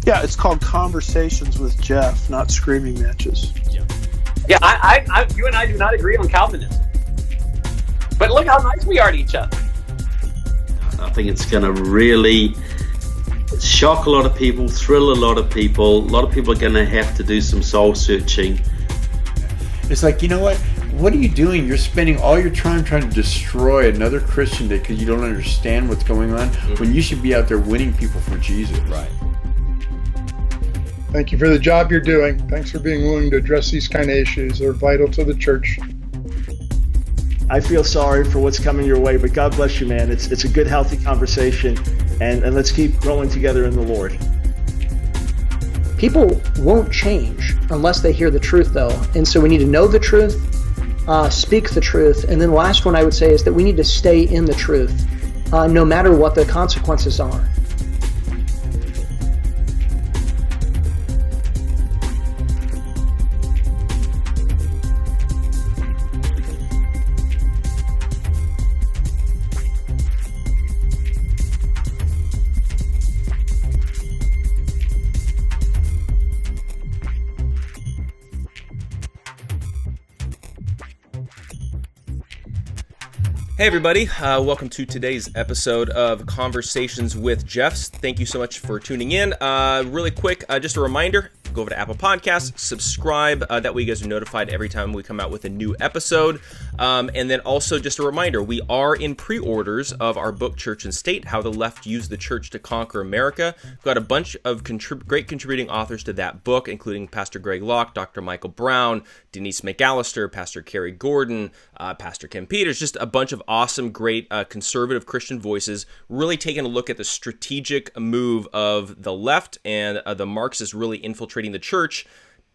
Yeah, it's called Conversations with Jeff, not Screaming Matches. Yeah, I you and I do not agree on Calvinism. But look how nice we are to each other. I think it's going to really shock a lot of people, thrill a lot of people. A lot of people are going to have to do some soul searching. It's like, you know what? What are you doing? You're spending all your time trying to destroy another Christian day because you don't understand what's going on, when you should be out there winning people for Jesus. Right. Thank you for the job you're doing. Thanks for being willing to address these kind of issues. They're vital to the church. I feel sorry for what's coming your way, but God bless you, man. It's a good, healthy conversation, and let's keep growing together in the Lord. People won't change unless they hear the truth, though. And so we need to know the truth, speak the truth, and then the last one I would say is that we need to stay in the truth, no matter what the consequences are. Hey everybody, welcome to today's episode of Conversations with Jeffs. Thank you so much for tuning in. Really quick, just a reminder, go over to Apple Podcasts, subscribe, that way you guys are notified every time we come out with a new episode. And then also just a reminder, we are in pre-orders of our book, Church and State, How the Left Used the Church to Conquer America. We've got a bunch of great contributing authors to that book, including Pastor Greg Locke, Dr. Michael Brown, Denise McAllister, Pastor Kerry Gordon, Pastor Ken Peters, just a bunch of awesome, great conservative Christian voices, really taking a look at the strategic move of the left and the Marxists really infiltrating the church,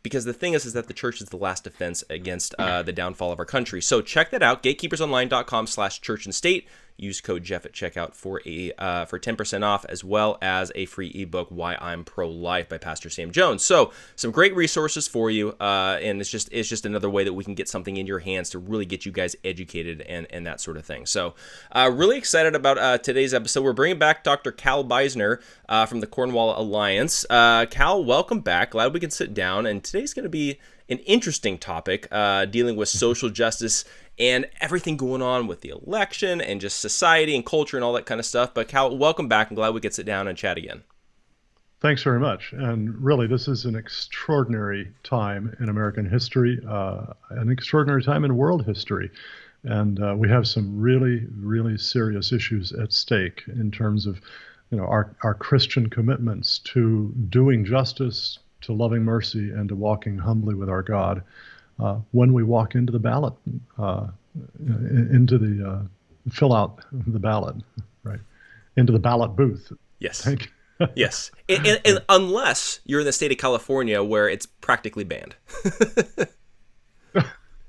because the thing is that the church is the last defense against the downfall of our country. So check that out, gatekeepersonline.com/church and state. Use code Jeff at checkout for 10% off, as well as a free ebook, Why I'm Pro-Life by Pastor Sam Jones. So some great resources for you, and it's just another way that we can get something in your hands to really get you guys educated and that sort of thing. So really excited about today's episode. We're bringing back Dr. Cal Beisner from the Cornwall Alliance. Cal, welcome back. Glad we can sit down, and today's going to be an interesting topic, dealing with social justice and everything going on with the election and just society and culture and all that kind of stuff. But Cal, welcome back. I'm glad we could sit down and chat again. Thanks very much. And really, this is an extraordinary time in American history, an extraordinary time in world history. And we have some really, really serious issues at stake in terms of, our Christian commitments to doing justice, to loving mercy, and to walking humbly with our God. When we walk into the ballot, fill out the ballot, right? Into the ballot booth. Yes. Yes. And unless you're in the state of California where it's practically banned.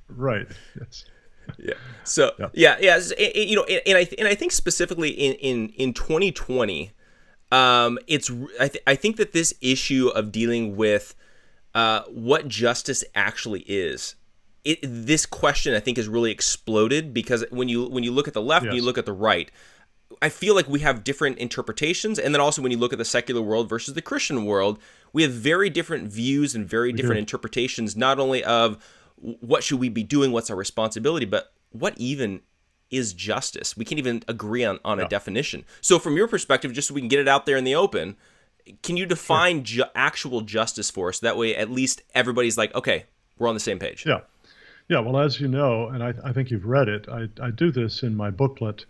Right. Yes. Yeah. So yeah. And I think specifically in 2020, I think that this issue of dealing with what justice actually is, this question I think has really exploded, because when you look at the left and you look at the right, I feel like we have different interpretations, and then also when you look at the secular world versus the Christian world, we have very different views and very different interpretations, not only of what should we be doing, what's our responsibility, but what even is justice. We can't even agree on a definition. So from your perspective, just so we can get it out there in the open, can you define actual justice for us? That way, at least everybody's like, okay, we're on the same page. Yeah. Well, as you know, and I think you've read it, I do this in my booklet,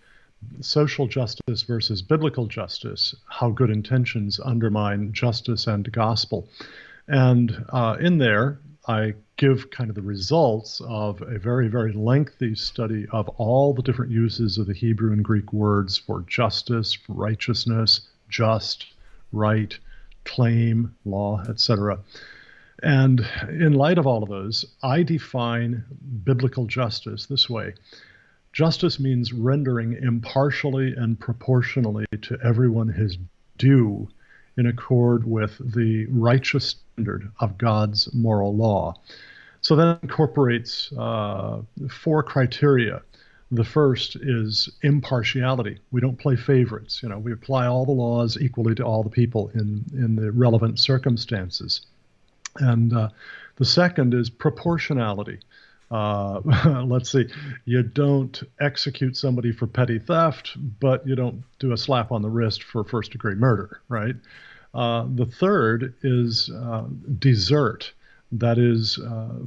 Social Justice versus Biblical Justice, How Good Intentions Undermine Justice and Gospel. And in there, I give kind of the results of a very, very lengthy study of all the different uses of the Hebrew and Greek words for justice, for righteousness, just, right, claim, law, etc. And in light of all of those, I define biblical justice this way. Justice means rendering impartially and proportionally to everyone his due in accord with the righteous standard of God's moral law. So that incorporates 4 criteria The first is impartiality. We don't play favorites. We apply all the laws equally to all the people in the relevant circumstances. And the second is proportionality. Let's see, you don't execute somebody for petty theft, but you don't do a slap on the wrist for first-degree murder, right? The third is desert. That is,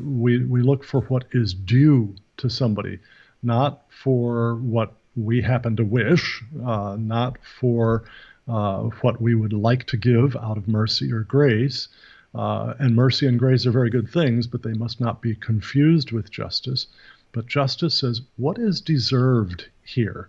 we look for what is due to somebody, not for what we happen to wish, not for what we would like to give out of mercy or grace. And mercy and grace are very good things, but they must not be confused with justice. But justice says, what is deserved here?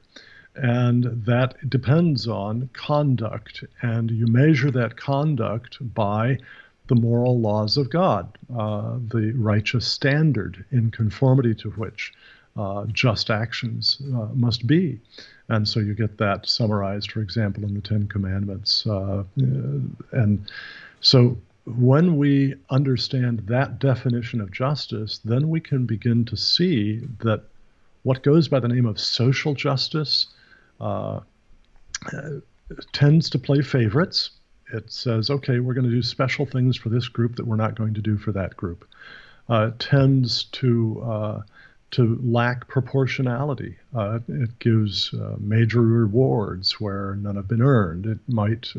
And that depends on conduct. And you measure that conduct by the moral laws of God, the righteous standard in conformity to which just actions must be. And so you get that summarized, for example, in the Ten Commandments. And so when we understand that definition of justice, then we can begin to see that what goes by the name of social justice tends to play favorites. It says, okay, we're going to do special things for this group that we're not going to do for that group. It tends to lack proportionality. It gives major rewards where none have been earned. It might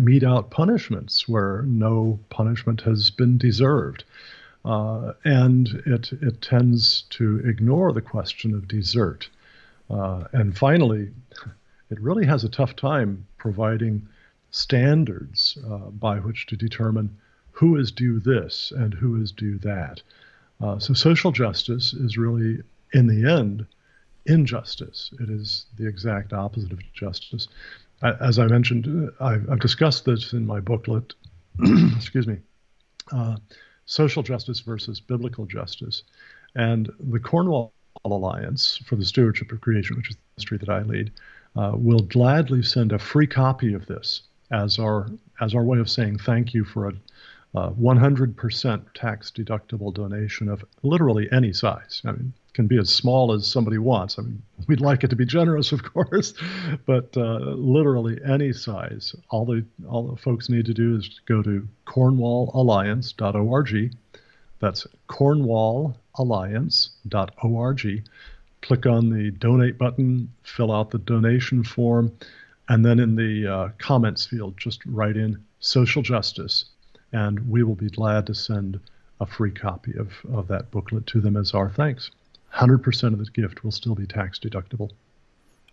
mete out punishments where no punishment has been deserved. And it tends to ignore the question of desert. And finally, it really has a tough time providing standards by which to determine who is due this and who is due that. So social justice is really, in the end, injustice. It is the exact opposite of justice. As I mentioned, I've discussed this in my booklet, excuse me, social justice versus biblical justice. And the Cornwall Alliance for the Stewardship of Creation, which is the ministry that I lead, will gladly send a free copy of this as our way of saying thank you for a 100% tax-deductible donation of literally any size. I mean, it can be as small as somebody wants. I mean, we'd like it to be generous, of course, but literally any size. All the folks need to do is go to cornwallalliance.org. That's cornwallalliance.org. Click on the donate button, fill out the donation form, and then in the comments field, just write in social justice. And we will be glad to send a free copy of that booklet to them as our thanks. 100% of the gift will still be tax deductible.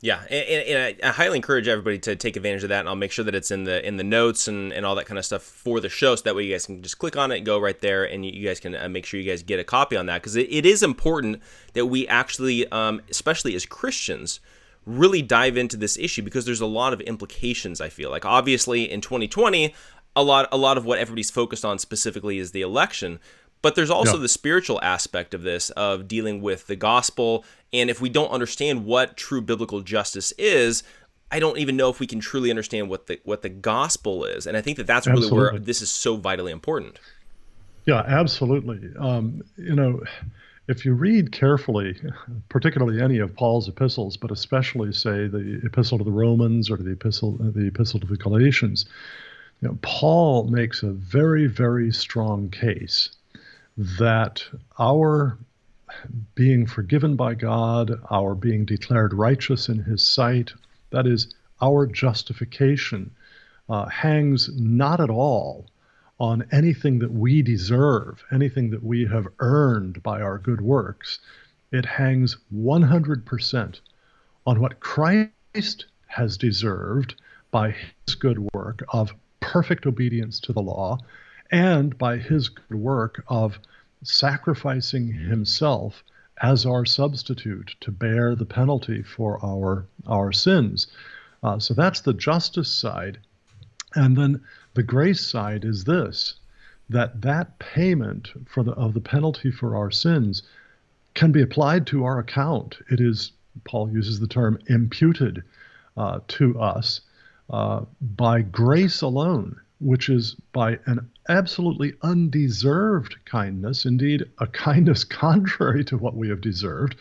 Yeah, and I highly encourage everybody to take advantage of that, and I'll make sure that it's in the notes and all that kind of stuff for the show, so that way you guys can just click on it and go right there, and you guys can make sure you guys get a copy on that, because it is important that we actually, especially as Christians, really dive into this issue, because there's a lot of implications, I feel like. Obviously, in 2020, a lot of what everybody's focused on specifically is the election, but there's also the spiritual aspect of this, of dealing with the gospel. And if we don't understand what true biblical justice is, I don't even know if we can truly understand what the gospel is. And I think that's really where this is so vitally important. Yeah, absolutely. If you read carefully, particularly any of Paul's epistles, but especially, say, the epistle to the Romans or the epistle to the Galatians, Paul makes a very, very strong case that our being forgiven by God, our being declared righteous in his sight, that is, our justification, hangs not at all on anything that we deserve, anything that we have earned by our good works. It hangs 100% on what Christ has deserved by his good work of perfect obedience to the law, and by his good work of sacrificing himself as our substitute to bear the penalty for our sins. So that's the justice side. And then the grace side is this, that payment of the penalty for our sins can be applied to our account. It is, Paul uses the term, imputed to us by grace alone, which is by an absolutely undeserved kindness, indeed a kindness contrary to what we have deserved.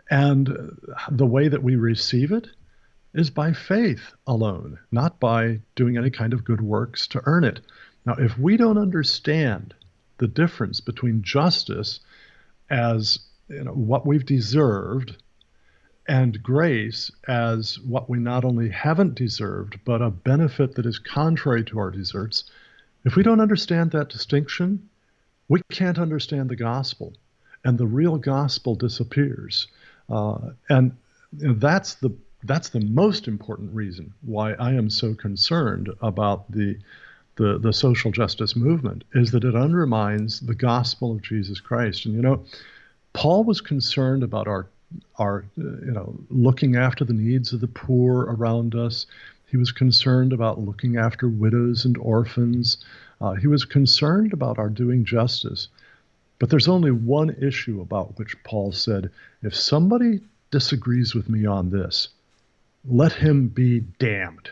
And the way that we receive it is by faith alone, not by doing any kind of good works to earn it. Now, if we don't understand the difference between justice as what we've deserved and grace as what we not only haven't deserved, but a benefit that is contrary to our deserts, if we don't understand that distinction, we can't understand the gospel, and the real gospel disappears. And that's the most important reason why I am so concerned about the social justice movement, is that it undermines the gospel of Jesus Christ. And Paul was concerned about our looking after the needs of the poor around us. He was concerned about looking after widows and orphans. He was concerned about our doing justice. But there's only one issue about which Paul said, if somebody disagrees with me on this, let him be damned.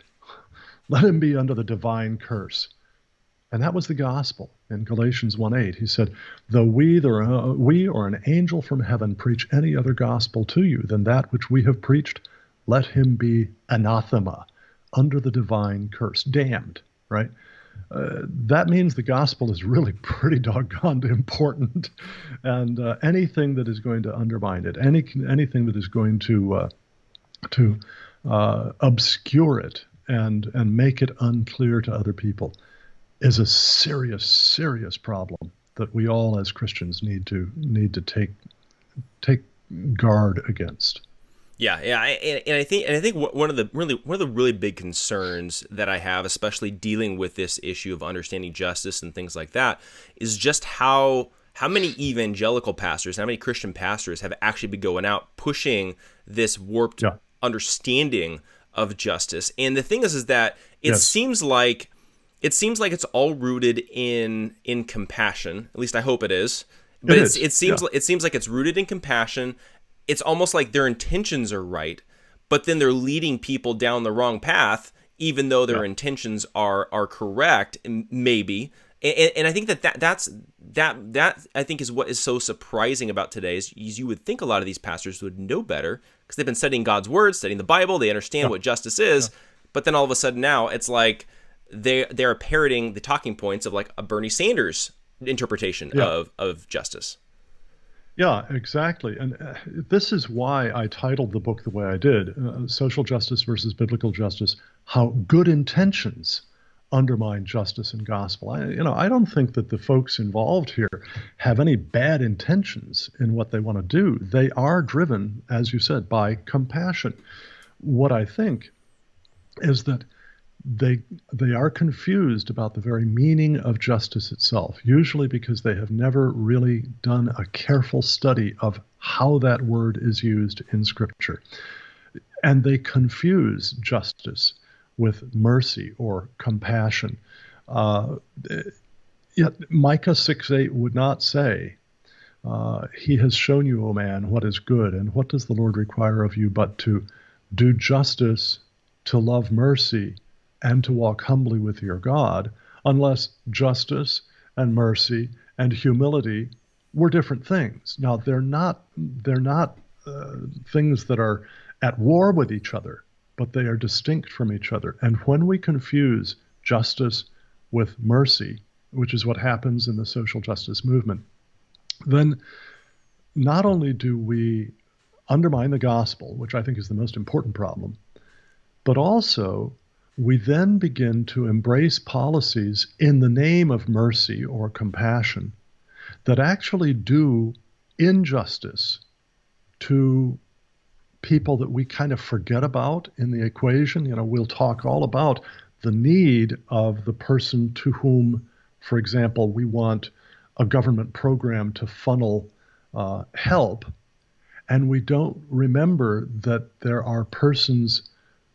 Let him be under the divine curse. And that was the gospel. In Galatians 1:8, he said, though we or an angel from heaven preach any other gospel to you than that which we have preached, let him be anathema, under the divine curse, damned, right? That means the gospel is really pretty doggone important. And anything that is going to undermine it, anything that is going to obscure it and make it unclear to other people is a serious, serious problem that we all as Christians need to take guard against. Yeah, and I think one of the really big concerns that I have, especially dealing with this issue of understanding justice and things like that, is just how many evangelical pastors, how many Christian pastors have actually been going out pushing this warped understanding of justice. And the thing is that it seems like it's all rooted in compassion. At least I hope it is. But it seems like it's rooted in compassion. It's almost like their intentions are right, but then they're leading people down the wrong path, even though their intentions are correct, maybe. And I think that I think is what is so surprising about today is you would think a lot of these pastors would know better because they've been studying God's word, studying the Bible, they understand what justice is, but then all of a sudden now it's like they're parroting the talking points of like a Bernie Sanders interpretation of justice. Yeah, exactly. And this is why I titled the book the way I did, Social Justice versus Biblical Justice, How Good Intentions Undermine Justice and Gospel. I don't think that the folks involved here have any bad intentions in what they want to do. They are driven, as you said, by compassion. What I think is that they are confused about the very meaning of justice itself, usually because they have never really done a careful study of how that word is used in Scripture. And they confuse justice with mercy or compassion. Yet Micah 6:8 would not say, he has shown you, O man, what is good, and what does the Lord require of you but to do justice, to love mercy, and to walk humbly with your God, unless justice and mercy and humility were different things. Now, they're not things that are at war with each other, but they are distinct from each other. And when we confuse justice with mercy, which is what happens in the social justice movement, then not only do we undermine the gospel, which I think is the most important problem, but also we then begin to embrace policies in the name of mercy or compassion that actually do injustice to people that we kind of forget about in the equation. We'll talk all about the need of the person to whom, for example, we want a government program to funnel help, and we don't remember that there are persons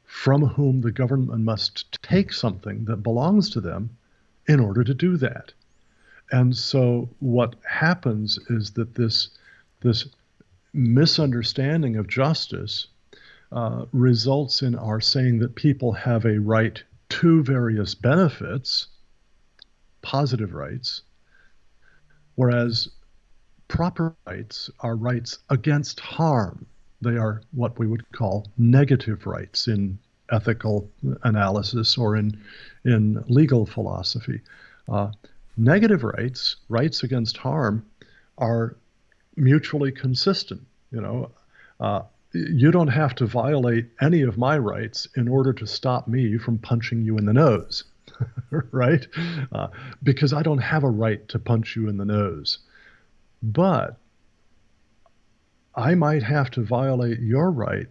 from whom the government must take something that belongs to them in order to do that. And so what happens is that this misunderstanding of justice results in our saying that people have a right to various benefits, positive rights, whereas proper rights are rights against harm. They are what we would call negative rights in ethical analysis or in legal philosophy. Negative rights, rights against harm, are mutually consistent. You don't have to violate any of my rights in order to stop me from punching you in the nose, right? Because I don't have a right to punch you in the nose. But I might have to violate your right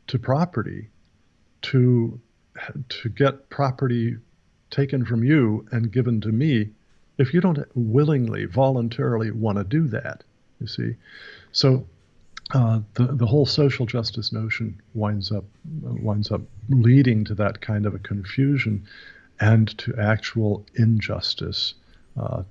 to property to get property taken from you and given to me if you don't willingly, voluntarily want to do that, you see. So the whole social justice notion winds up leading to that kind of a confusion and to actual injustice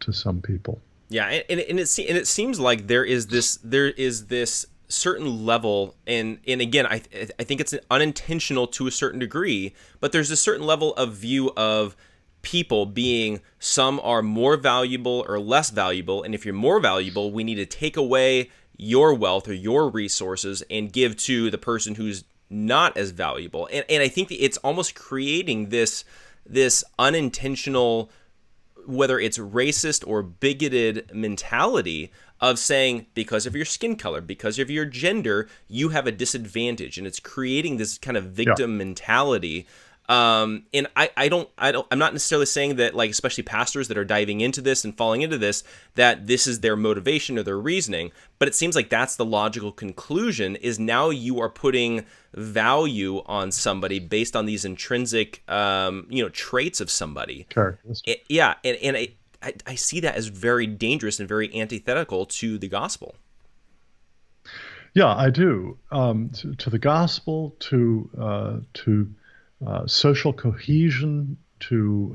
to some people. Yeah, and it seems like there is this certain level, and again, I think it's unintentional to a certain degree, but there's a certain level of view of people being, some are more valuable or less valuable, and if you're more valuable, we need to take away your wealth or your resources and give to the person who's not as valuable. And I think that it's almost creating this unintentional, whether it's racist or bigoted mentality of saying, because of your skin color, because of your gender, you have a disadvantage, and it's creating this kind of victim mentality. And I'm not necessarily saying that, like, especially pastors that are diving into this and falling into this, that this is their motivation or their reasoning, but it seems like that's the logical conclusion, is now you are putting value on somebody based on these intrinsic, traits of somebody. Sure. And I see that as very dangerous and very antithetical to the gospel. Yeah, I do. To the gospel, to social cohesion, to,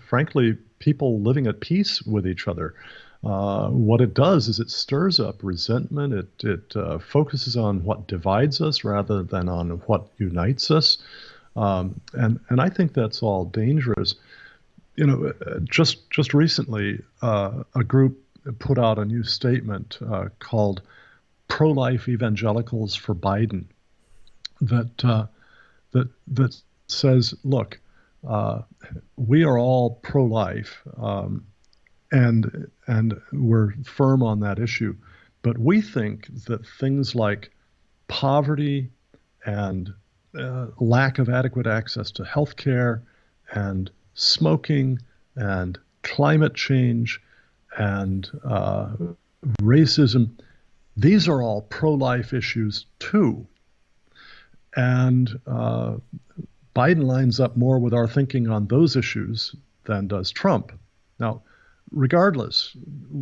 frankly, people living at peace with each other. What it does is it stirs up resentment. It focuses on what divides us rather than on what unites us. And I think that's all dangerous. Just recently, a group put out a new statement called Pro-Life Evangelicals for Biden that says, look, we are all pro-life, and we're firm on that issue, but we think that things like poverty and lack of adequate access to health care and smoking and climate change and racism, these are all pro-life issues too. And Biden lines up more with our thinking on those issues than does Trump. Now, regardless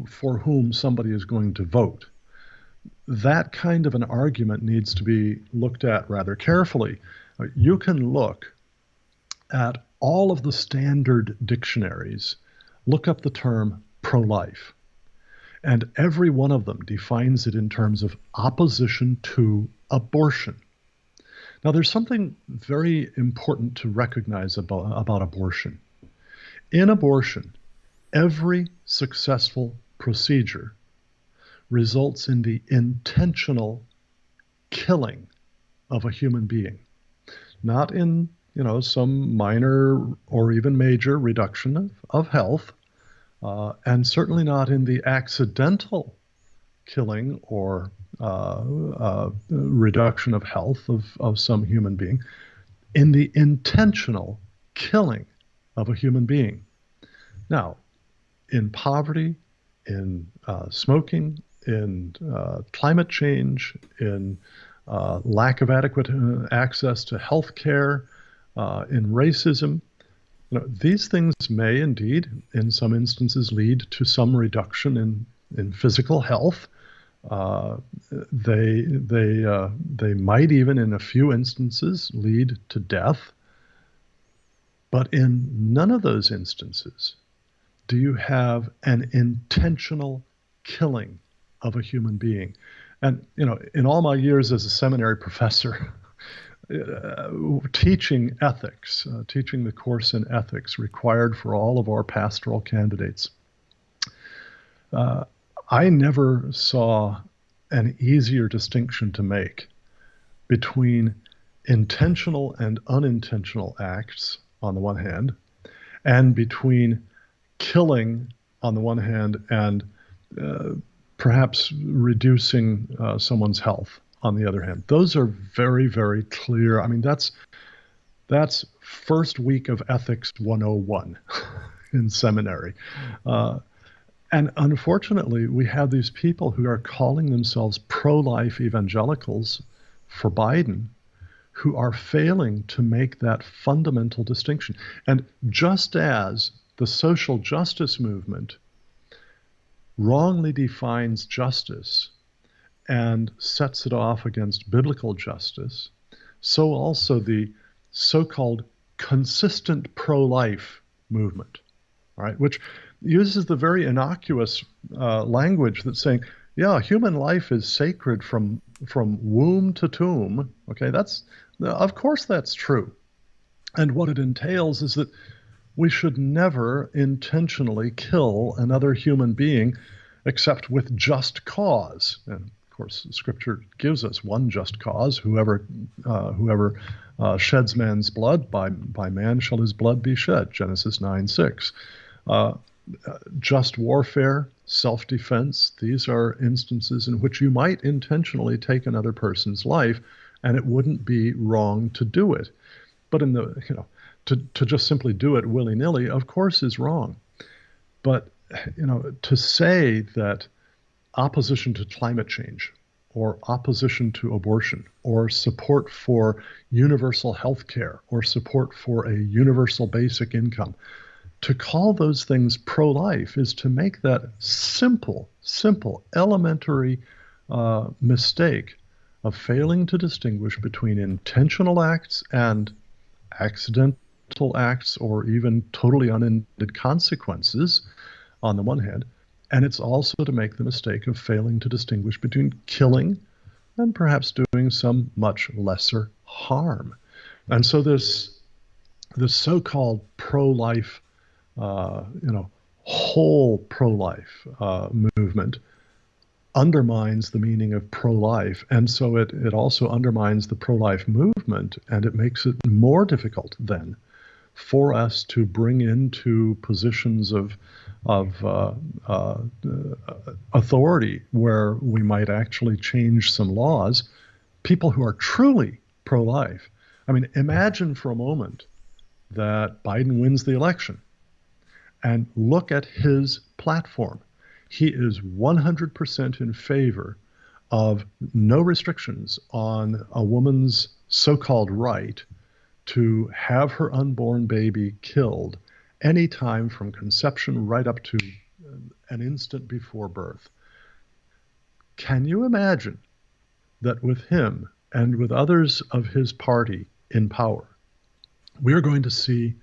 for whom somebody is going to vote, that kind of an argument needs to be looked at rather carefully. You can look at all of the standard dictionaries, look up the term pro-life, and every one of them defines it in terms of opposition to abortion. Now, there's something very important to recognize about abortion. In abortion, every successful procedure results in the intentional killing of a human being, not in some minor or even major reduction of health, and certainly not in the accidental killing or reduction of health of some human being, in the intentional killing of a human being. Now, in poverty, in smoking, in climate change, in lack of adequate access to health care, in racism, these things may indeed, in some instances, lead to some reduction in physical health. They might even, in a few instances, lead to death. But in none of those instances do you have an intentional killing of a human being. And, in all my years as a seminary professor, teaching ethics, teaching the course in ethics required for all of our pastoral candidates, I never saw an easier distinction to make between intentional and unintentional acts on the one hand, and between killing on the one hand and perhaps reducing someone's health on the other hand. Those are very, very clear. I mean, that's first week of Ethics 101 in seminary. And unfortunately, we have these people who are calling themselves pro-life evangelicals for Biden, who are failing to make that fundamental distinction. And just as the social justice movement wrongly defines justice and sets it off against biblical justice, so also the so-called consistent pro-life movement, right, which uses the very innocuous language that's saying, yeah, human life is sacred from womb to tomb. Okay, of course that's true. And what it entails is that we should never intentionally kill another human being except with just cause. And of course, Scripture gives us one just cause: whoever sheds man's blood, by man shall his blood be shed. Genesis 9:6. Just warfare, self-defense, these are instances in which you might intentionally take another person's life, and it wouldn't be wrong to do it. But to just simply do it willy-nilly, of course, is wrong. But to say that opposition to climate change, or opposition to abortion, or support for universal health care, or support for a universal basic income, to call those things pro-life is to make that simple, elementary mistake of failing to distinguish between intentional acts and accidental acts, or even totally unintended consequences on the one hand. And it's also to make the mistake of failing to distinguish between killing and perhaps doing some much lesser harm. And so this so-called pro-life, whole pro-life movement undermines the meaning of pro-life. And so it also undermines the pro-life movement, and it makes it more difficult then for us to bring into positions of authority where we might actually change some laws, people who are truly pro-life. I mean, imagine for a moment that Biden wins the election, and look at his platform. He is 100% in favor of no restrictions on a woman's so-called right to have her unborn baby killed any time from conception right up to an instant before birth. Can you imagine that with him and with others of his party in power, we are going to see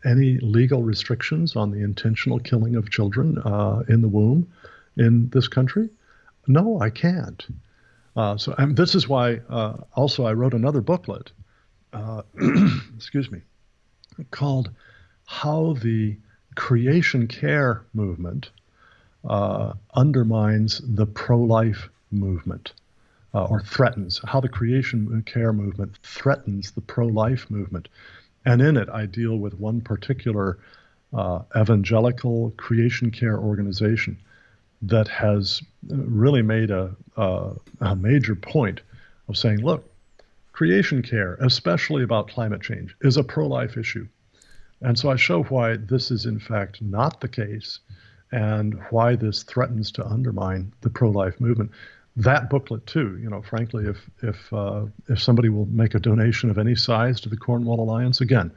any legal restrictions on the intentional killing of children in the womb in this country? No, I can't. So this is why also I wrote another booklet, called How the Creation Care Movement Undermines the Pro-Life Movement, or threatens, how the Creation Care Movement threatens the pro-life movement. And in it, I deal with one particular evangelical creation care organization that has really made a major point of saying, look, creation care, especially about climate change, is a pro-life issue. And so I show why this is in fact not the case, and why this threatens to undermine the pro-life movement. That booklet too, frankly, if somebody will make a donation of any size to the Cornwall Alliance, again,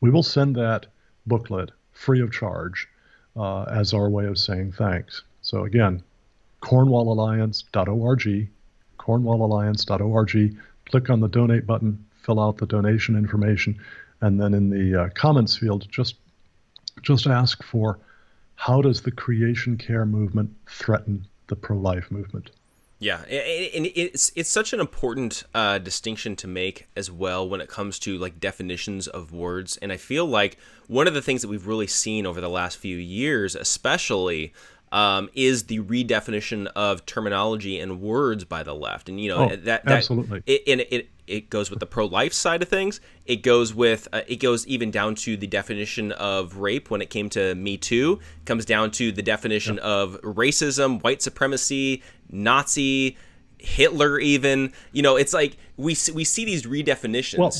we will send that booklet free of charge as our way of saying thanks. So again, cornwallalliance.org, cornwallalliance.org, click on the donate button, fill out the donation information, and then in the comments field, just ask for, how does the creation care movement threaten the pro-life movement? Yeah, and it's such an important distinction to make as well when it comes to like definitions of words. And I feel like one of the things that we've really seen over the last few years, especially is the redefinition of terminology and words by the left. And absolutely. It goes with the pro-life side of things. It goes with it goes even down to the definition of rape when it came to Me Too. It comes down to the definition of racism, white supremacy, Nazi, Hitler. Even it's like we see these redefinitions. Well,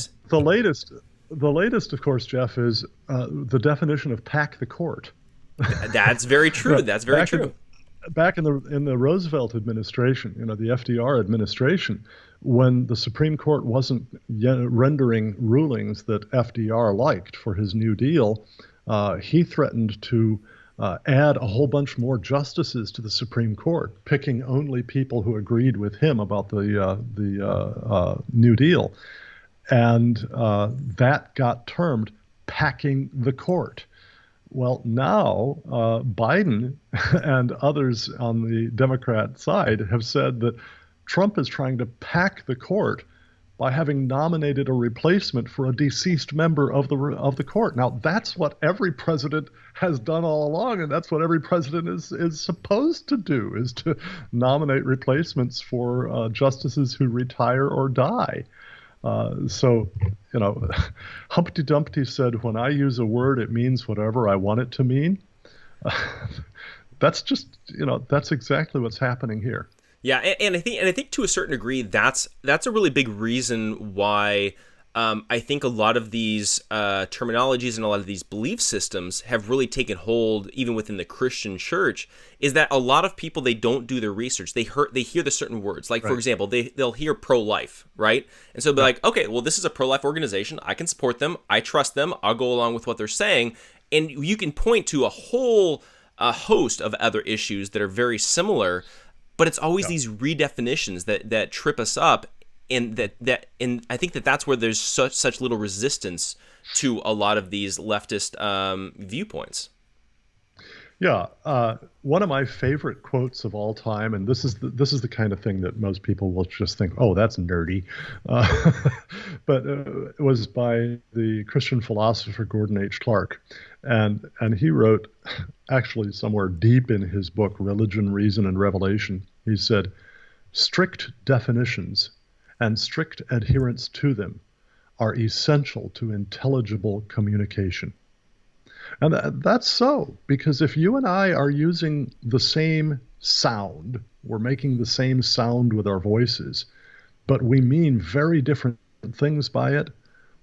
the latest, of course, Jeff, is the definition of pack the court. That's very true. That's very true. Back in the Roosevelt administration, the FDR administration, when the Supreme Court wasn't yet rendering rulings that FDR liked for his New Deal, he threatened to add a whole bunch more justices to the Supreme Court, picking only people who agreed with him about the New Deal, and that got termed packing the court. Well, now Biden and others on the Democrat side have said that Trump is trying to pack the court by having nominated a replacement for a deceased member of the court. Now, that's what every president has done all along, and that's what every president is supposed to do, is to nominate replacements for justices who retire or die. So, Humpty Dumpty said, when I use a word, it means whatever I want it to mean. That's just, that's exactly what's happening here. Yeah, and I think to a certain degree, that's a really big reason why I think a lot of these terminologies and a lot of these belief systems have really taken hold, even within the Christian church, is that a lot of people, they don't do their research. They hear the certain words. Like, for example, they'll hear pro-life, right? And so they'll be like, okay, well, this is a pro-life organization. I can support them. I trust them. I'll go along with what they're saying. And you can point to a whole host of other issues that are very similar, but it's always these redefinitions that trip us up. And and I think that's where there's such little resistance to a lot of these leftist viewpoints. Yeah, one of my favorite quotes of all time, and this is the kind of thing that most people will just think, oh, that's nerdy, but it was by the Christian philosopher Gordon H. Clark, and he wrote, actually somewhere deep in his book Religion, Reason, and Revelation, he said, strict definitions and strict adherence to them are essential to intelligible communication. And that's so, because if you and I are using the same sound, we're making the same sound with our voices, but we mean very different things by it,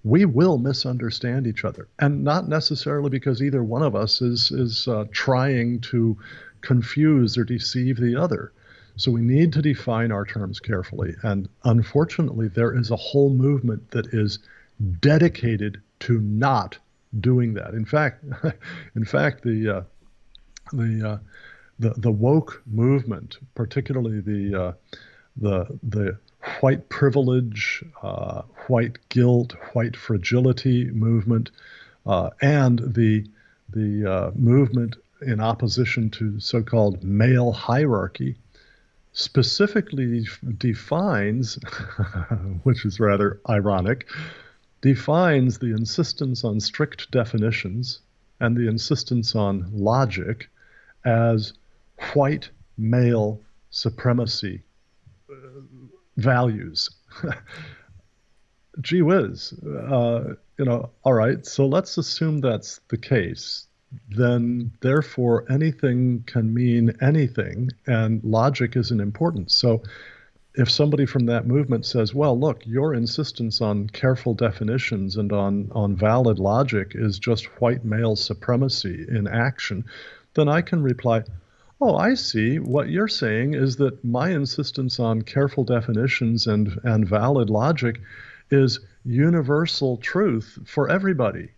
we will misunderstand each other. And not necessarily because either one of us is trying to confuse or deceive the other. So we need to define our terms carefully. And unfortunately, there is a whole movement that is dedicated to not doing that. In fact, the woke movement, particularly the white privilege, white guilt, white fragility movement, and the movement in opposition to so-called male hierarchy, specifically defines, which is rather ironic, defines the insistence on strict definitions and the insistence on logic as white male supremacy values. Gee whiz, all right, so let's assume that's the case. Then therefore anything can mean anything, and logic isn't important. So if somebody from that movement says, well, look, your insistence on careful definitions and on valid logic is just white male supremacy in action, then I can reply, oh, I see. What you're saying is that my insistence on careful definitions and valid logic is universal truth for everybody.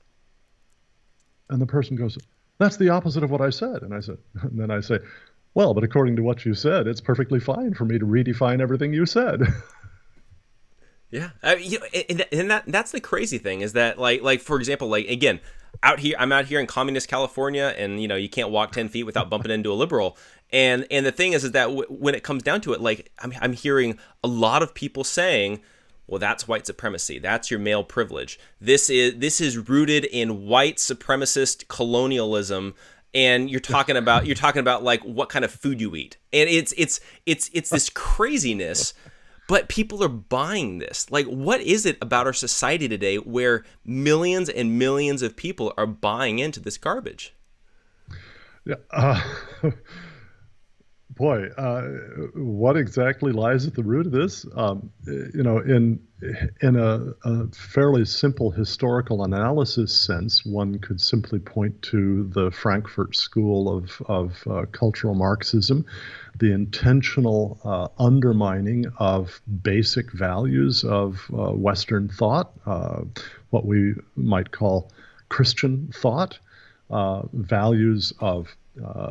And the person goes, that's the opposite of what I said. And then I say, well, but according to what you said, it's perfectly fine for me to redefine everything you said. Yeah, and that's the crazy thing, is that like for example, like again, I'm out here in communist California, and you can't walk 10 feet without bumping into a liberal. And the thing is that when it comes down to it, like I'm hearing a lot of people saying, well, that's white supremacy. That's your male privilege. This is rooted in white supremacist colonialism, and you're talking about like what kind of food you eat, and it's this craziness. But people are buying this. Like, what is it about our society today where millions and millions of people are buying into this garbage? Yeah. Boy, what exactly lies at the root of this? In a fairly simple historical analysis sense, one could simply point to the Frankfurt School of cultural Marxism, the intentional undermining of basic values of Western thought, what we might call Christian thought, values of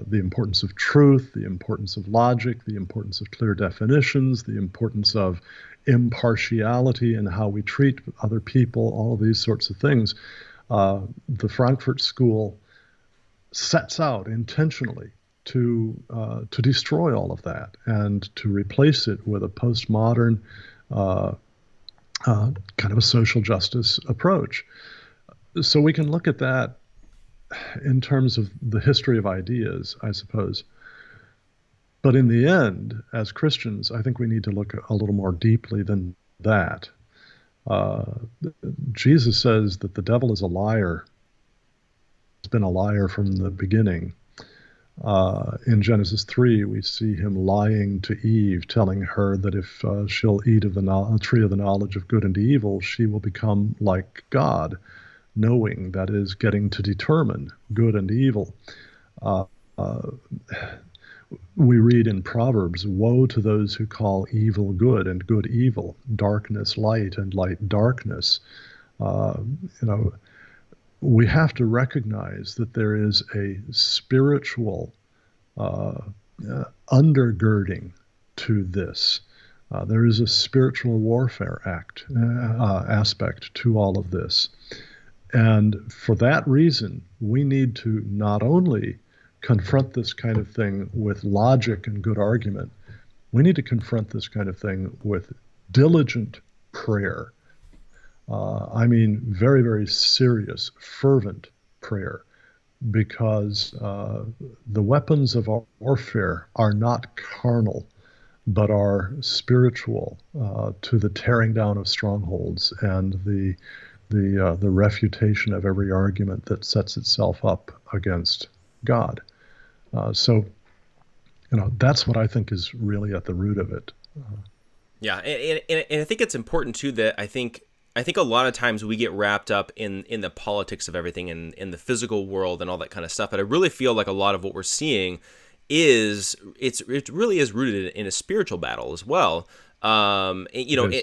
the importance of truth, the importance of logic, the importance of clear definitions, the importance of impartiality and how we treat other people, all of these sorts of things. The Frankfurt School sets out intentionally to destroy all of that and to replace it with a postmodern kind of a social justice approach. So we can look at that in terms of the history of ideas, I suppose. But in the end, as Christians, I think we need to look a little more deeply than that. Jesus says that the devil is a liar. He's been a liar from the beginning. In Genesis 3, we see him lying to Eve, telling her that if she'll eat of the tree of the knowledge of good and evil, she will become like God. Knowing, that is, getting to determine good and evil. We read in Proverbs, woe to those who call evil good and good evil, darkness light and light darkness. We have to recognize that there is a spiritual undergirding to this. There is a spiritual warfare aspect to all of this. And for that reason, we need to not only confront this kind of thing with logic and good argument, we need to confront this kind of thing with diligent prayer. I mean, very, very serious, fervent prayer, because the weapons of our warfare are not carnal, but are spiritual, to the tearing down of strongholds and the refutation of every argument that sets itself up against God. So that's what I think is really at the root of it. Yeah, and I think it's important too that I think a lot of times we get wrapped up in the politics of everything and in the physical world and all that kind of stuff. But I really feel like a lot of what we're seeing it really is rooted in a spiritual battle as well. You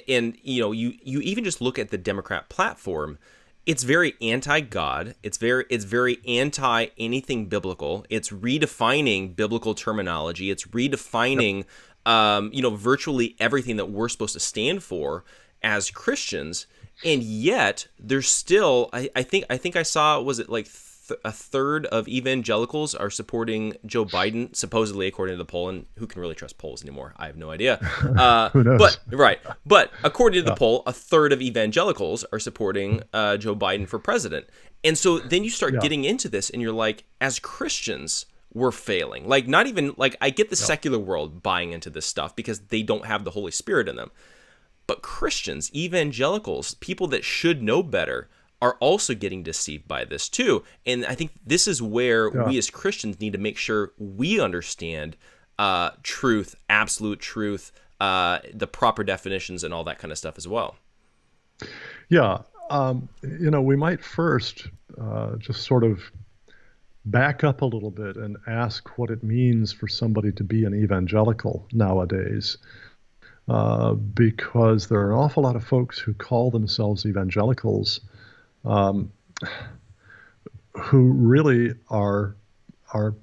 even just look at the Democrat platform. It's very anti-God. It's very anti anything biblical. It's redefining biblical terminology. It's redefining, virtually everything that we're supposed to stand for as Christians. And yet, there's still, I think I saw, was it like a third of evangelicals are supporting Joe Biden, supposedly, according to the poll. And who can really trust polls anymore? I have no idea. Who knows? But according to the poll, a third of evangelicals are supporting Joe Biden for president. And so then you start getting into this, and you're like, as Christians, we're failing. Like, not even like, I get the secular world buying into this stuff because they don't have the Holy Spirit in them. But Christians, evangelicals, people that should know better, are also getting deceived by this too. And I think this is where we as Christians need to make sure we understand truth, absolute truth, the proper definitions and all that kind of stuff as well. Yeah. We might first just sort of back up a little bit and ask what it means for somebody to be an evangelical nowadays. Because there are an awful lot of folks who call themselves evangelicals who really are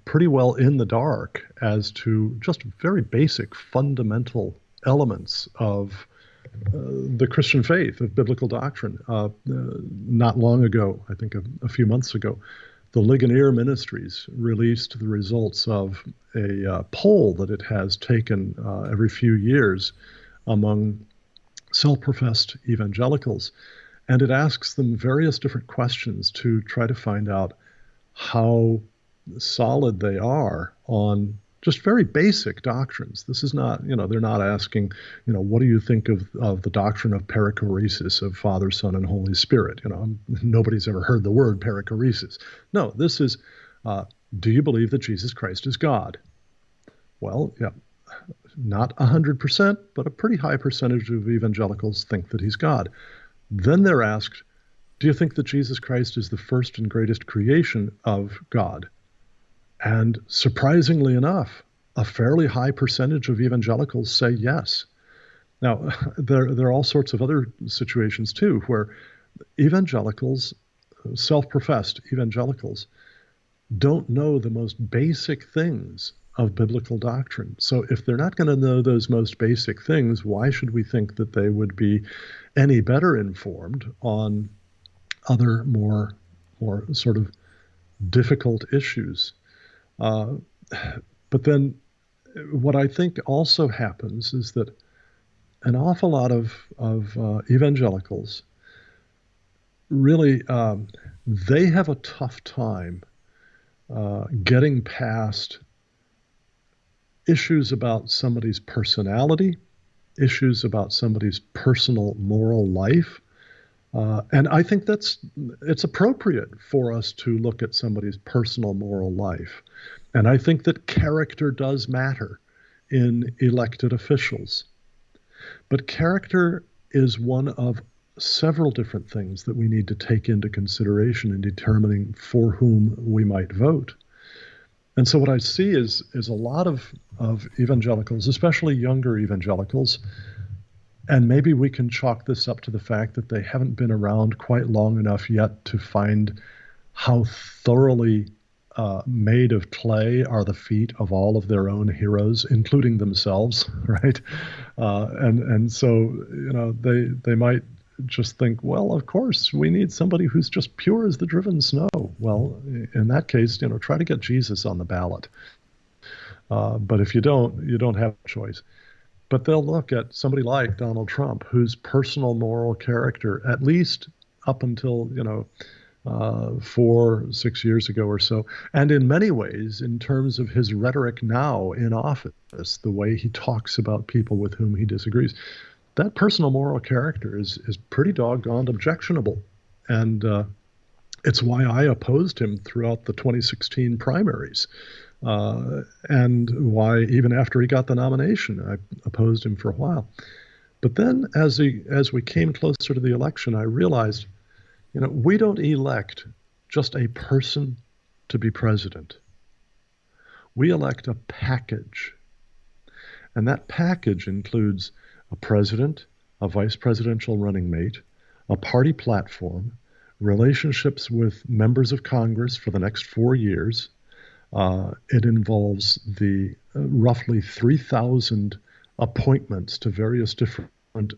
pretty well in the dark as to just very basic fundamental elements of the Christian faith, of biblical doctrine. Not long ago, I think a few months ago, the Ligonier Ministries released the results of a poll that it has taken every few years among self-professed evangelicals. And it asks them various different questions to try to find out how solid they are on just very basic doctrines. This is not, they're not asking, what do you think of the doctrine of perichoresis, of Father, Son, and Holy Spirit? Nobody's ever heard the word perichoresis. No, this is, do you believe that Jesus Christ is God? Well, yeah, not 100%, but a pretty high percentage of evangelicals think that he's God. Then they're asked, do you think that Jesus Christ is the first and greatest creation of God? And surprisingly enough, a fairly high percentage of evangelicals say yes. Now, there are all sorts of other situations too, where evangelicals, self-professed evangelicals, don't know the most basic things of biblical doctrine. So if they're not going to know those most basic things, why should we think that they would be any better informed on other more sort of difficult issues? But then what I think also happens is that an awful lot of evangelicals really, they have a tough time getting past issues about somebody's personality, issues about somebody's personal moral life. And I think it's appropriate for us to look at somebody's personal moral life. And I think that character does matter in elected officials. But character is one of several different things that we need to take into consideration in determining for whom we might vote. And so what I see is a lot of evangelicals, especially younger evangelicals, and maybe we can chalk this up to the fact that they haven't been around quite long enough yet to find how thoroughly made of clay are the feet of all of their own heroes, including themselves, right? And so, they might just think, well, of course, we need somebody who's just pure as the driven snow. Well, in that case, try to get Jesus on the ballot. But if you don't have a choice. But they'll look at somebody like Donald Trump, whose personal moral character, at least up until, 4-6 years ago or so, and in many ways, in terms of his rhetoric now in office, the way he talks about people with whom he disagrees, that personal moral character is pretty doggone objectionable. And it's why I opposed him throughout the 2016 primaries. And why even after he got the nomination, I opposed him for a while. But then as we came closer to the election, I realized, we don't elect just a person to be president. We elect a package. And that package includes a president, a vice presidential running mate, a party platform, relationships with members of Congress for the next 4 years. It involves the roughly 3,000 appointments to various different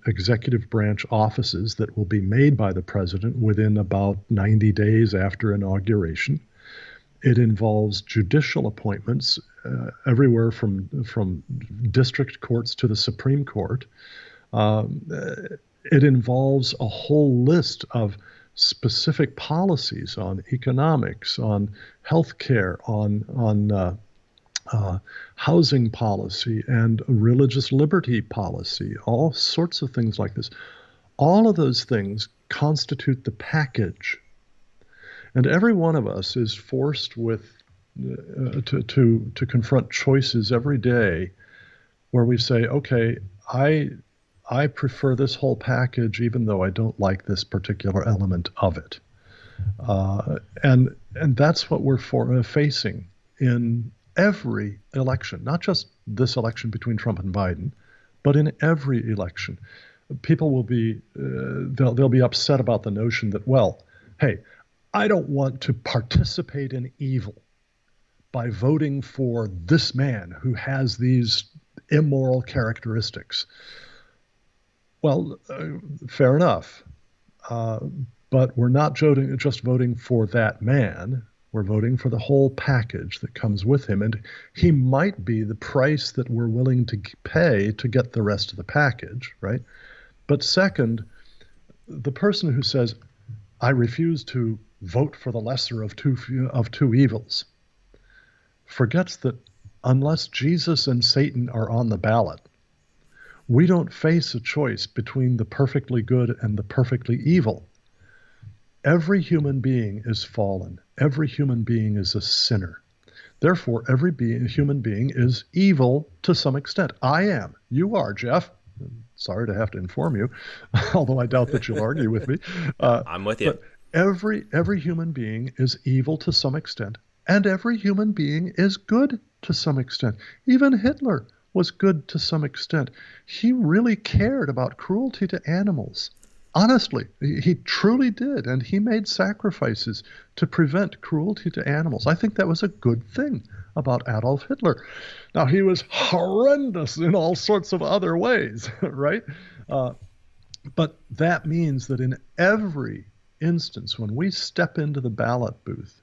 executive branch offices that will be made by the president within about 90 days after inauguration. It involves judicial appointments everywhere from district courts to the Supreme Court. It involves a whole list of specific policies on economics, on healthcare, on housing policy, and religious liberty policy, all sorts of things like this. All of those things constitute the package. And every one of us is forced with to confront choices every day where we say, okay, I prefer this whole package even though I don't like this particular element of it. And that's what we're facing in every election, not just this election between Trump and Biden, but in every election. People will be, they'll be upset about the notion that, well, hey, I don't want to participate in evil by voting for this man who has these immoral characteristics. Well, fair enough. But we're not just voting for that man. We're voting for the whole package that comes with him. And he might be the price that we're willing to pay to get the rest of the package, right? But second, the person who says, I refuse to vote for the lesser of two evils, forgets that unless Jesus and Satan are on the ballot, we don't face a choice between the perfectly good and the perfectly evil. Every human being is fallen. Every human being is a sinner. Therefore, every human being is evil to some extent. I am. You are, Jeff. Sorry to have to inform you, although I doubt that you'll argue with me. I'm with you. But every human being is evil to some extent, and every human being is good to some extent. Even Hitler was good to some extent. He really cared about cruelty to animals. Honestly, he truly did, and he made sacrifices to prevent cruelty to animals. I think that was a good thing about Adolf Hitler. Now, he was horrendous in all sorts of other ways, right? But that means that in every instance, when we step into the ballot booth,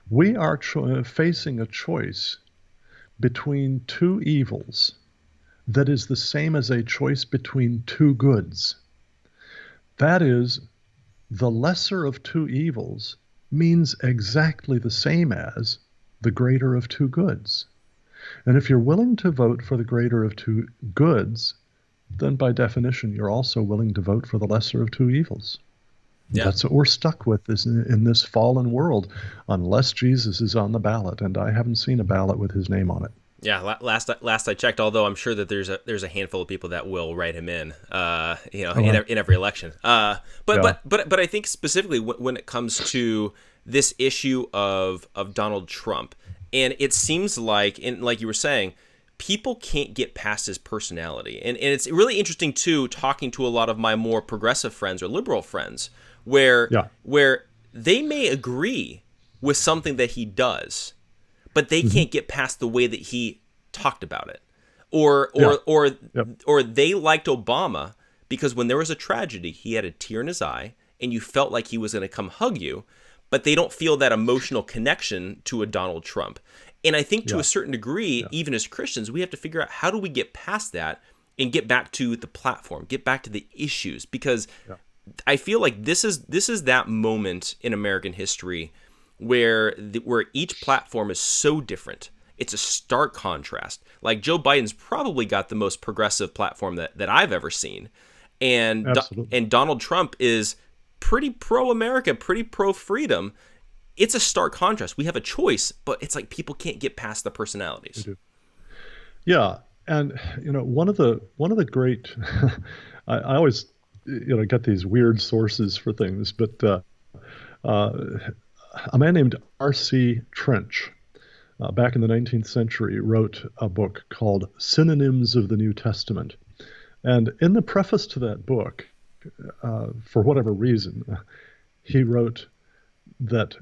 we are facing a choice between two evils that is the same as a choice between two goods. That is, the lesser of two evils means exactly the same as the greater of two goods. And if you're willing to vote for the greater of two goods, then by definition, you're also willing to vote for the lesser of two evils. Yeah. That's what we're stuck with in this fallen world, unless Jesus is on the ballot, and I haven't seen a ballot with his name on it. Yeah, last I checked, although I'm sure that there's a handful of people that will write him in, in every election. But I think specifically when it comes to this issue of Donald Trump, and it seems like, and like you were saying, people can't get past his personality, and it's really interesting too, talking to a lot of my more progressive friends or liberal friends, where they may agree with something that he does, but they can't get past the way that he talked about it, or they liked Obama because when there was a tragedy, he had a tear in his eye, and you felt like he was going to come hug you, but they don't feel that emotional connection to a Donald Trump. And I think to a certain degree, even as Christians, we have to figure out how do we get past that and get back to the platform, get back to the issues, because I feel like this is that moment in American history where each platform is so different. It's a stark contrast. Like Joe Biden's probably got the most progressive platform that I've ever seen. And Donald Trump is pretty pro-America, pretty pro-freedom. It's a stark contrast. We have a choice, but it's like people can't get past the personalities. Yeah, and one of the great I always get these weird sources for things, but a man named R.C. Trench, back in the 19th century, wrote a book called Synonyms of the New Testament. And in the preface to that book, for whatever reason, he wrote that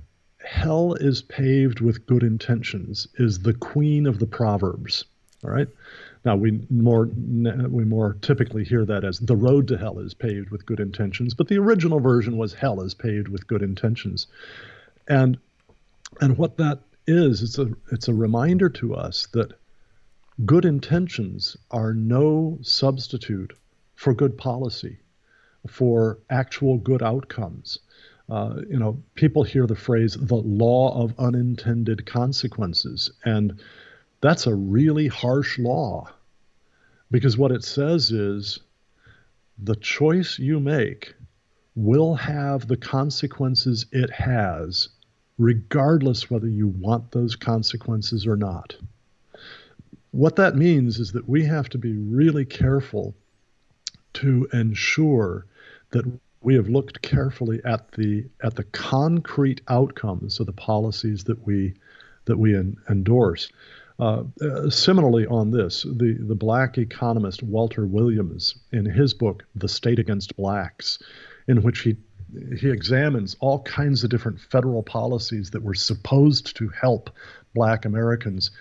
hell is paved with good intentions is the queen of the Proverbs. All right. Now we more typically hear that as the road to hell is paved with good intentions, but the original version was hell is paved with good intentions. And what that is, it's a reminder to us that good intentions are no substitute for good policy, for actual good outcomes. People hear the phrase, the law of unintended consequences, and that's a really harsh law, because what it says is the choice you make will have the consequences it has, regardless whether you want those consequences or not. What that means is that we have to be really careful to ensure that we have looked carefully at the concrete outcomes of the policies that we endorse. Similarly on this, the black economist Walter Williams, in his book, The State Against Blacks, in which he examines all kinds of different federal policies that were supposed to help black Americans.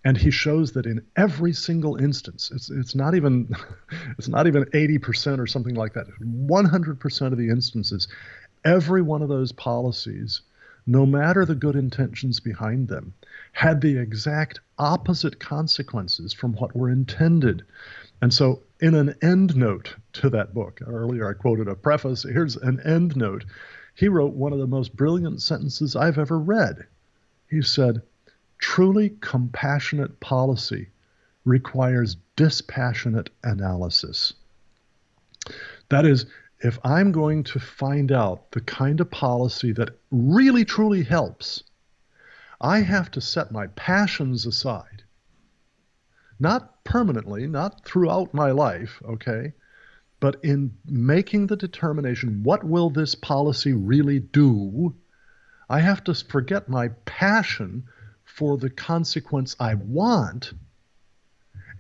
And he shows that in every single instance, it's not even 80% or something like that. 100% of the instances, every one of those policies, no matter the good intentions behind them, had the exact opposite consequences from what were intended. And so in an end note to that book, earlier I quoted a preface, here's an end note. He wrote one of the most brilliant sentences I've ever read. He said, Truly compassionate policy requires dispassionate analysis. That is, if I'm going to find out the kind of policy that really truly helps, I have to set my passions aside. Not permanently, not throughout my life, okay? But in making the determination, what will this policy really do? I have to forget my passion for the consequence I want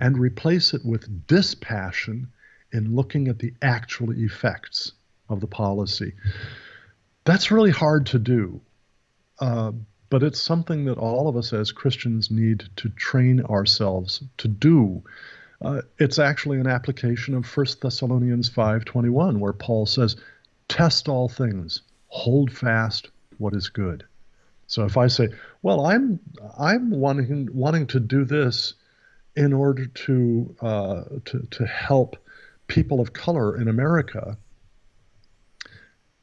and replace it with dispassion in looking at the actual effects of the policy. That's really hard to do, but it's something that all of us as Christians need to train ourselves to do. It's actually an application of 1 Thessalonians 5:21, where Paul says, test all things, hold fast what is good. So if I say, well, I'm wanting to do this in order to help people of color in America,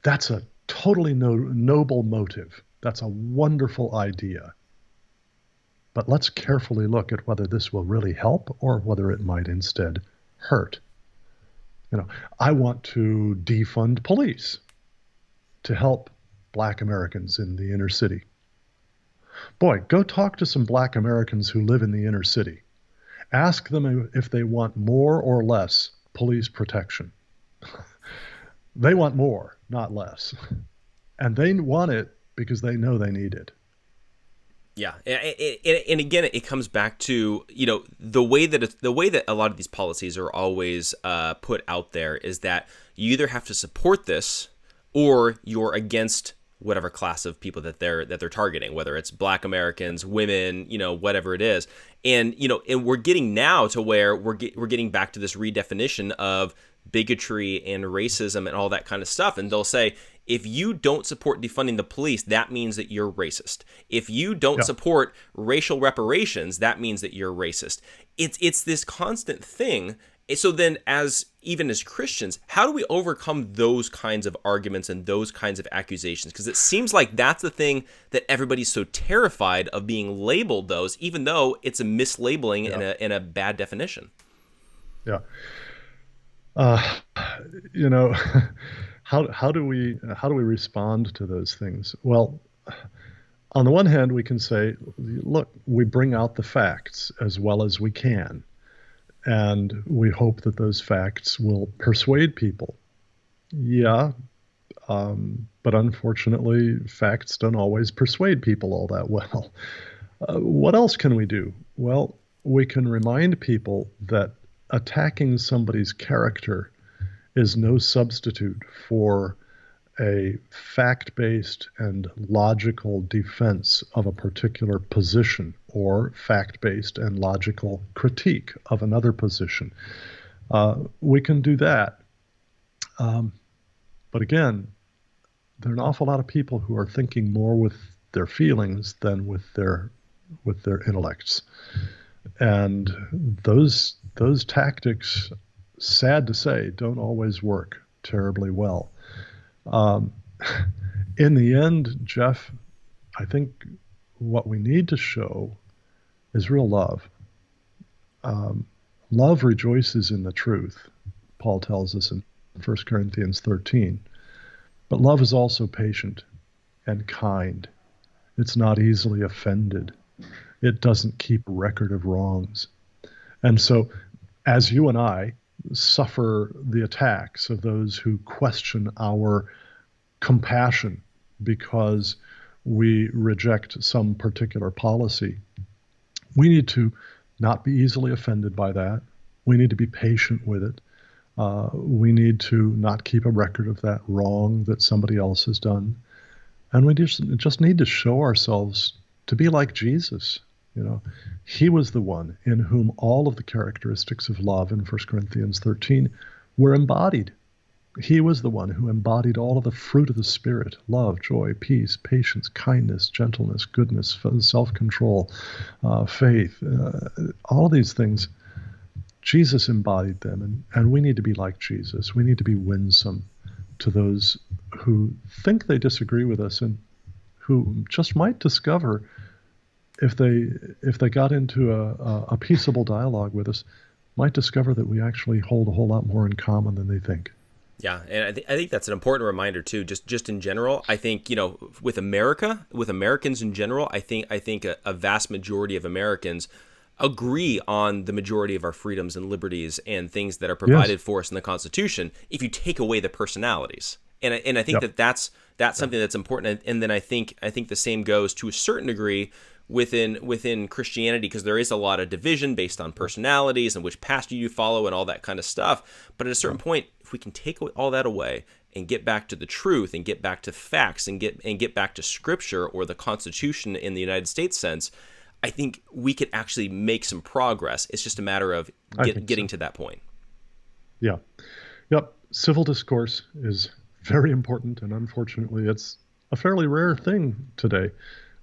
that's a totally noble motive. That's a wonderful idea. But let's carefully look at whether this will really help or whether it might instead hurt. I want to defund police to help Black Americans in the inner city. Boy, go talk to some Black Americans who live in the inner city. Ask them if they want more or less police protection. They want more, not less. And they want it because they know they need it. Yeah, and again, it comes back to the way that a lot of these policies are always put out there is that you either have to support this or you're against whatever class of people that they're targeting, whether it's Black Americans, women, whatever it is, and and we're getting now to where we're getting back to this redefinition of bigotry and racism and all that kind of stuff, and they'll say, if you don't support defunding the police, that means that you're racist. If you don't support racial reparations, that means that you're racist. It's this constant thing. So then, even as Christians, how do we overcome those kinds of arguments and those kinds of accusations? Because it seems like that's the thing that everybody's so terrified of being labeled those, even though it's a mislabeling and a bad definition. Yeah. How do we respond to those things? Well, on the one hand, we can say, look, we bring out the facts as well as we can, and we hope that those facts will persuade people. Yeah, but unfortunately, facts don't always persuade people all that well. What else can we do? Well, we can remind people that attacking somebody's character is no substitute for a fact-based and logical defense of a particular position or fact-based and logical critique of another position. We can do that. But again, there are an awful lot of people who are thinking more with their feelings than with their intellects. And those tactics, sad to say, don't always work terribly well. In the end, Jeff, I think what we need to show is real love. Love rejoices in the truth, Paul tells us in 1 Corinthians 13. But love is also patient and kind. It's not easily offended. It doesn't keep record of wrongs. And so, as you and I suffer the attacks of those who question our compassion because we reject some particular policy, we need to not be easily offended by that. We need to be patient with it. We need to not keep a record of that wrong that somebody else has done. And we just need to show ourselves to be like Jesus. He was the one in whom all of the characteristics of love in 1 Corinthians 13 were embodied. He was the one who embodied all of the fruit of the Spirit: love, joy, peace, patience, kindness, gentleness, goodness, self-control, faith. All of these things, Jesus embodied them, and we need to be like Jesus. We need to be winsome to those who think they disagree with us and who just might discover if they got into a peaceable dialogue with us, might discover that we actually hold a whole lot more in common than they think. Yeah, and I think that's an important reminder too. Just in general, I think with Americans in general, I think a vast majority of Americans agree on the majority of our freedoms and liberties and things that are provided for us in the Constitution. If you take away the personalities, and I think that's something that's important. And then I think the same goes to a certain degree within Christianity, because there is a lot of division based on personalities and which pastor you follow and all that kind of stuff. But at a certain point, if we can take all that away and get back to the truth and get back to facts and get back to Scripture or the Constitution in the United States sense, I think we could actually make some progress. It's just a matter of getting to that point. Yeah. Yep. Civil discourse is very important, and unfortunately, it's a fairly rare thing today.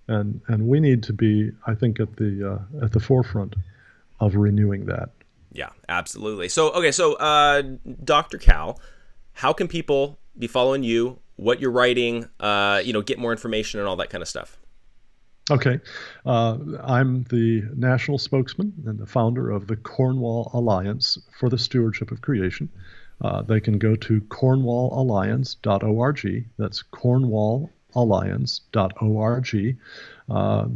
And we need to be, I think, at the forefront of renewing that. Yeah, absolutely. So Dr. Cal, how can people be following you, what you're writing, get more information and all that kind of stuff? Okay. I'm the national spokesman and the founder of the Cornwall Alliance for the Stewardship of Creation. They can go to cornwallalliance.org. That's cornwallalliance.org.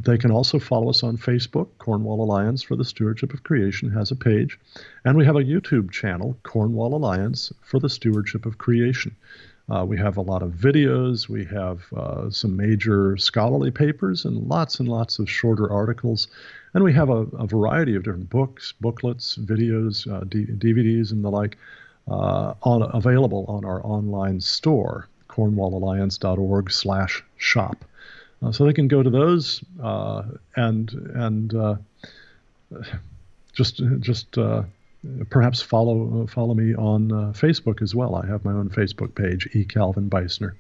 They can also follow us on Facebook. Cornwall Alliance for the Stewardship of Creation has a page. And we have a YouTube channel, Cornwall Alliance for the Stewardship of Creation. We have a lot of videos. We have some major scholarly papers and lots of shorter articles. And we have a variety of different books, booklets, videos, DVDs, and the like available on our online store, cornwallalliance.org/shop. So they can go to those and perhaps follow me on Facebook as well. I have my own Facebook page, Cal Beisner,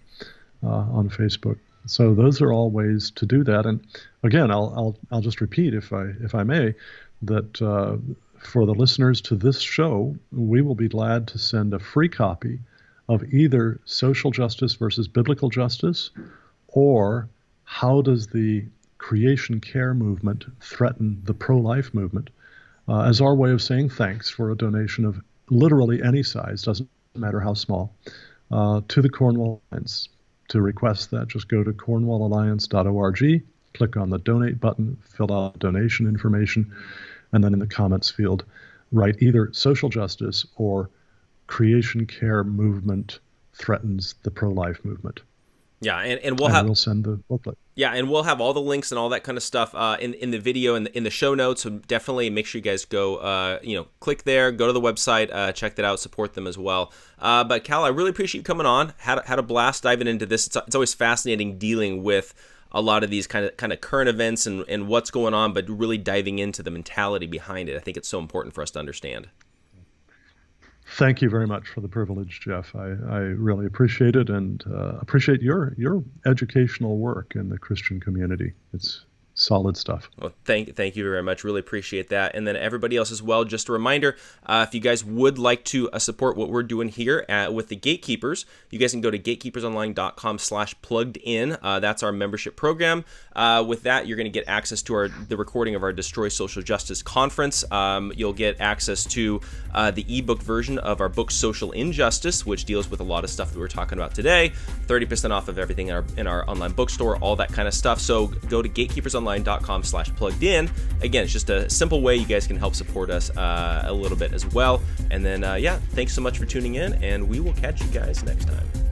on Facebook. So those are all ways to do that. And again, I'll just repeat, if I may, that for the listeners to this show, we will be glad to send a free copy of either Social Justice versus Biblical Justice, or How Does the Creation Care Movement Threaten the Pro-Life Movement, as our way of saying thanks for a donation of literally any size, doesn't matter how small, to the Cornwall Alliance. To request that, just go to cornwallalliance.org, click on the donate button, fill out donation information, and then in the comments field, write either social justice or creation care movement threatens the pro-life movement. Yeah, and we'll send the booklet. Yeah, and we'll have all the links and all that kind of stuff in the video and in the show notes. So definitely make sure you guys go, click there, go to the website, check that out, support them as well. But Cal, I really appreciate you coming on. Had a blast diving into this. It's always fascinating dealing with a lot of these kind of current events and what's going on, but really diving into the mentality behind it. I think it's so important for us to understand. Thank you very much for the privilege, Jeff. I really appreciate it, and appreciate your educational work in the Christian community. It's solid stuff. Well, thank you very much. Really appreciate that. And then everybody else as well, just a reminder, if you guys would like to support what we're doing here with the Gatekeepers, you guys can go to gatekeepersonline.com/plugged-in. That's our membership program. With that, you're going to get access to the recording of our Destroy Social Justice conference. You'll get access to the ebook version of our book Social Injustice, which deals with a lot of stuff that we're talking about today. 30% off of everything in our online bookstore, all that kind of stuff. So go to gatekeepersonline.com/plugged-in. Again, it's just a simple way you guys can help support us a little bit as well. And then, thanks so much for tuning in, and we will catch you guys next time.